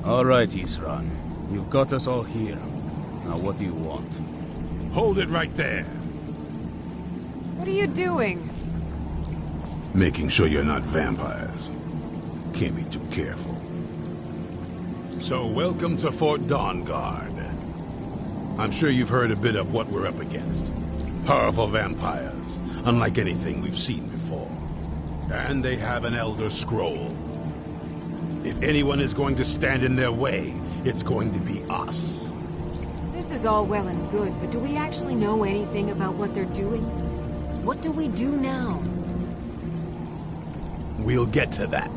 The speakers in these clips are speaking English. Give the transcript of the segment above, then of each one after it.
All right, Isran. You've got us all here. Now what do you want? Hold it right there. What are you doing? Making sure you're not vampires. Can't be too careful. So welcome to Fort Dawngaurd. I'm sure you've heard a bit of what we're up against. Powerful vampires, unlike anything we've seen before. And they have an Elder Scroll. If anyone is going to stand in their way, it's going to be us. This is all well and good, but do we actually know anything about what they're doing? What do we do now? We'll get to that.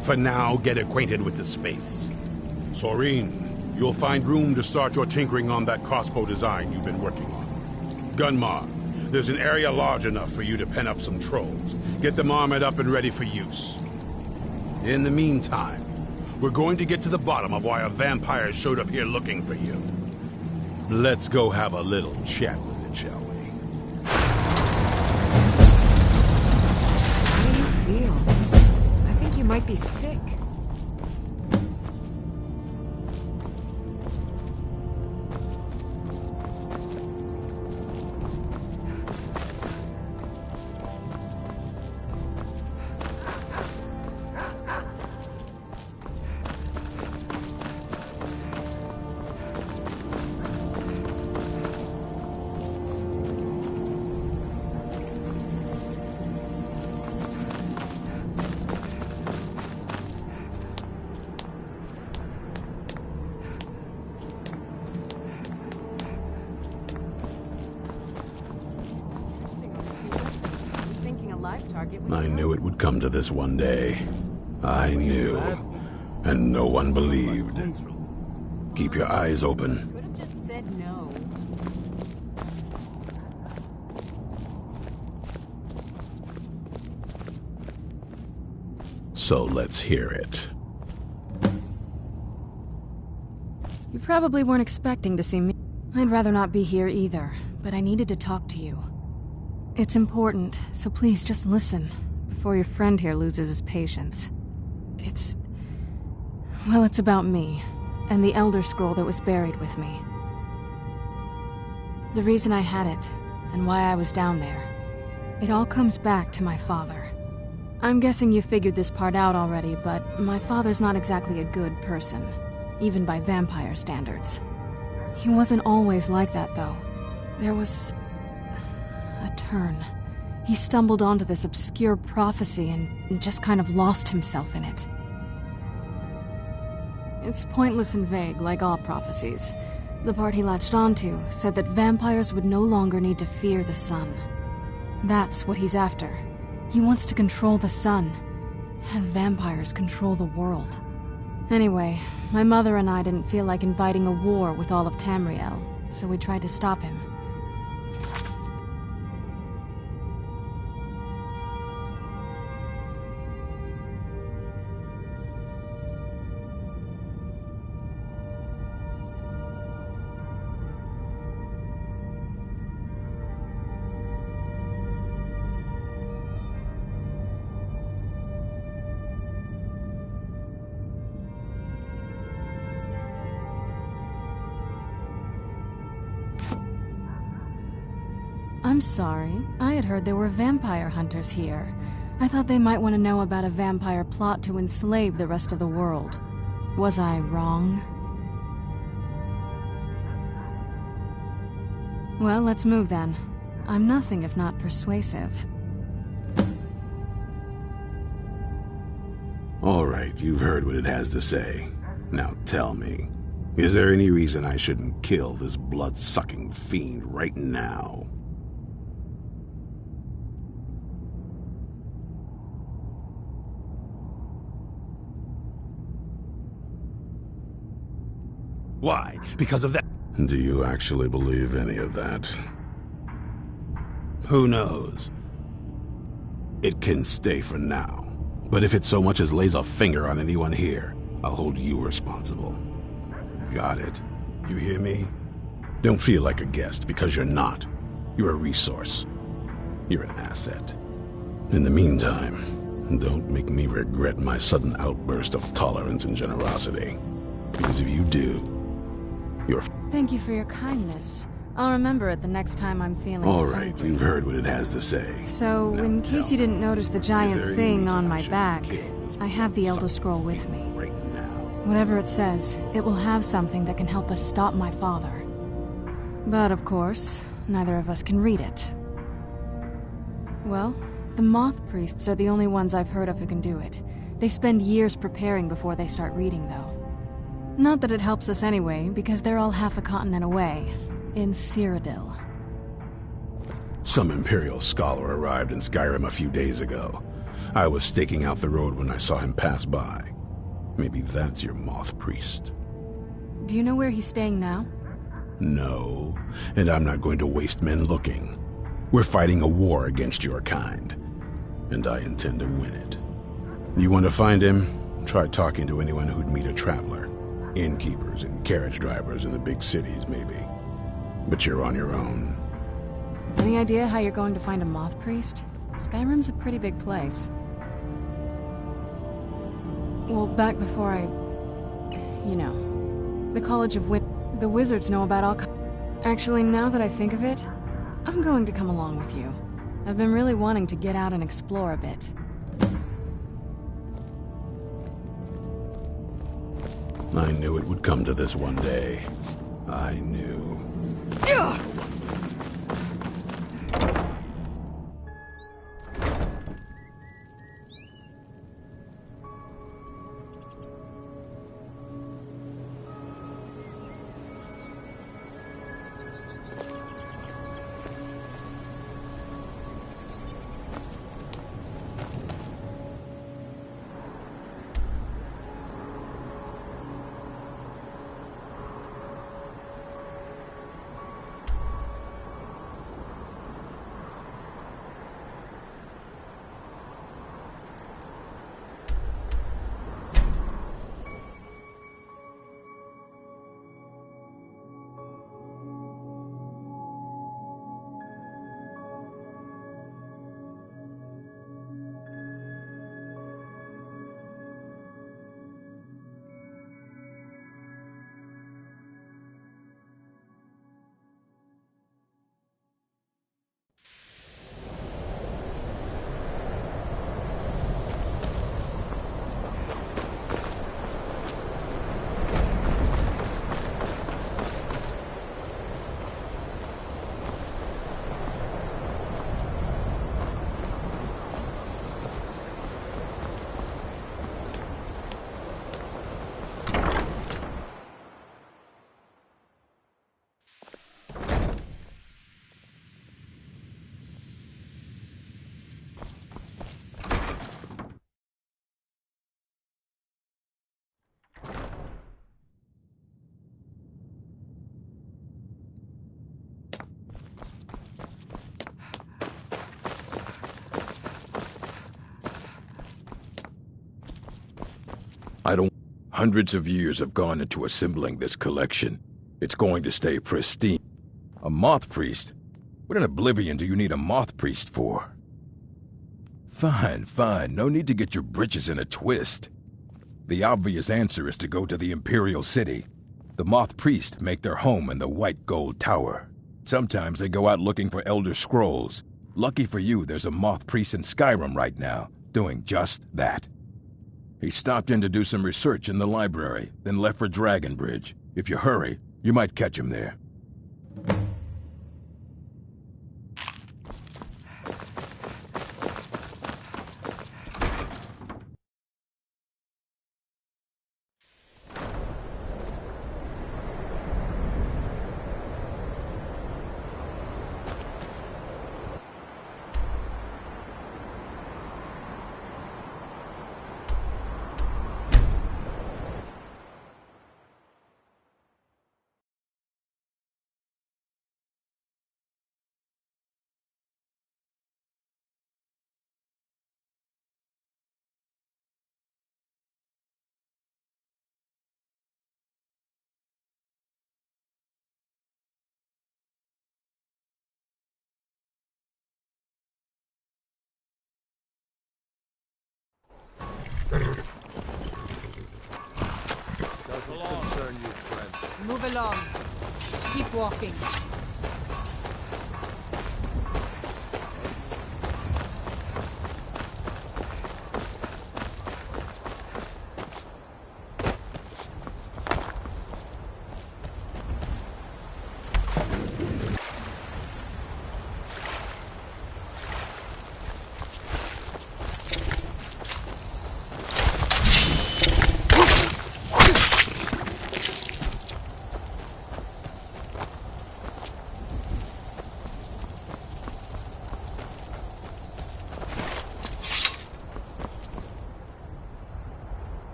For now, get acquainted with the space. Soreen, you'll find room to start your tinkering on that crossbow design you've been working on. Gunmar, there's an area large enough for you to pen up some trolls. Get them armored up and ready for use. In the meantime, we're going to get to the bottom of why a vampire showed up here looking for you. Let's go have a little chat with it, shall we? How do you feel? I think you might be sick. I knew it would come to this one day. I knew. And no one believed. Keep your eyes open. Could have just said no. So let's hear it. You probably weren't expecting to see me. I'd rather not be here either, but I needed to talk to you. It's important, so please just listen, before your friend here loses his patience. Well, it's about me, and the Elder Scroll that was buried with me. The reason I had it, and why I was down there. It all comes back to my father. I'm guessing you figured this part out already, but my father's not exactly a good person, even by vampire standards. He wasn't always like that, though. There was a turn. He stumbled onto this obscure prophecy and just kind of lost himself in it. It's pointless and vague, like all prophecies. The part he latched onto said that vampires would no longer need to fear the sun. That's what he's after. He wants to control the sun. Have vampires control the world. Anyway, my mother and I didn't feel like inviting a war with all of Tamriel, so we tried to stop him. I'm sorry. I had heard there were vampire hunters here. I thought they might want to know about a vampire plot to enslave the rest of the world. Was I wrong? Well, let's move then. I'm nothing if not persuasive. All right, you've heard what it has to say. Now tell me, is there any reason I shouldn't kill this blood-sucking fiend right now? Why? Because of that? Do you actually believe any of that? Who knows? It can stay for now. But if it so much as lays a finger on anyone here, I'll hold you responsible. Got it? You hear me? Don't feel like a guest, because you're not. You're a resource. You're an asset. In the meantime, don't make me regret my sudden outburst of tolerance and generosity. Because if you do, you're... Thank you for your kindness. I'll remember it the next time I'm feeling All right, hungry. you've heard what it has to say. So, Now in case tell you didn't notice the there giant any thing reason on I my shouldn't back, kill this I have the Elder Scroll with me. right now? Whatever it says, it will have something that can help us stop my father. But of course, neither of us can read it. Well, the Moth Priests are the only ones I've heard of who can do it. They spend years preparing before they start reading, though. Not that it helps us anyway, because they're all half a continent away, in Cyrodiil. Some Imperial scholar arrived in Skyrim a few days ago. I was staking out the road when I saw him pass by. Maybe that's your Moth Priest. Do you know where he's staying now? No, and I'm not going to waste men looking. We're fighting a war against your kind, and I intend to win it. You want to find him? Try talking to anyone who'd meet a traveler. Innkeepers and carriage drivers in the big cities, maybe. But you're on your own. Any idea how you're going to find a Moth Priest? Skyrim's a pretty big place. Well, back before you know, the College of the wizards know about all Actually, now that I think of it, I'm going to come along with you. I've been really wanting to get out and explore a bit. I knew it would come to this one day. I knew. Hundreds of years have gone into assembling this collection. It's going to stay pristine. A Moth Priest? What in oblivion do you need a Moth Priest for? Fine, fine. No need to get your britches in a twist. The obvious answer is to go to the Imperial City. The Moth Priest make their home in the White Gold Tower. Sometimes they go out looking for Elder Scrolls. Lucky for you, there's a Moth Priest in Skyrim right now, doing just that. He stopped in to do some research in the library, then left for Dragonbridge. If you hurry, you might catch him there. Move along. Keep walking.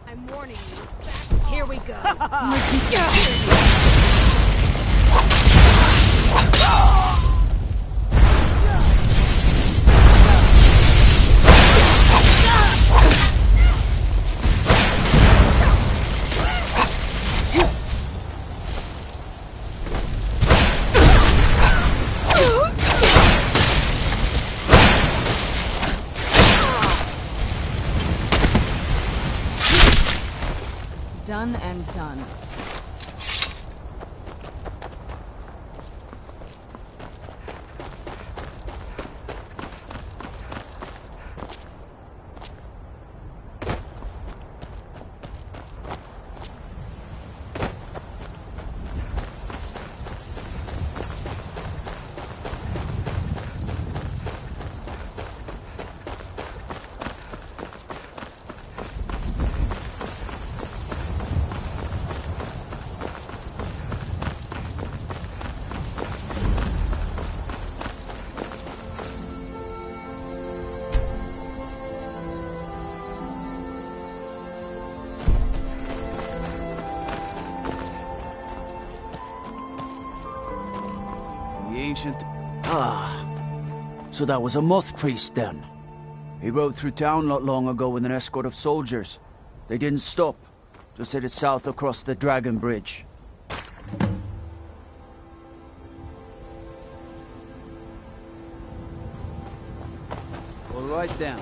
I'm warning you. Here we go. Done and done. The ancient... Ah, so that was a moth priest then. He rode through town not long ago with an escort of soldiers. They didn't stop, just headed south across the Dragon Bridge. All right then.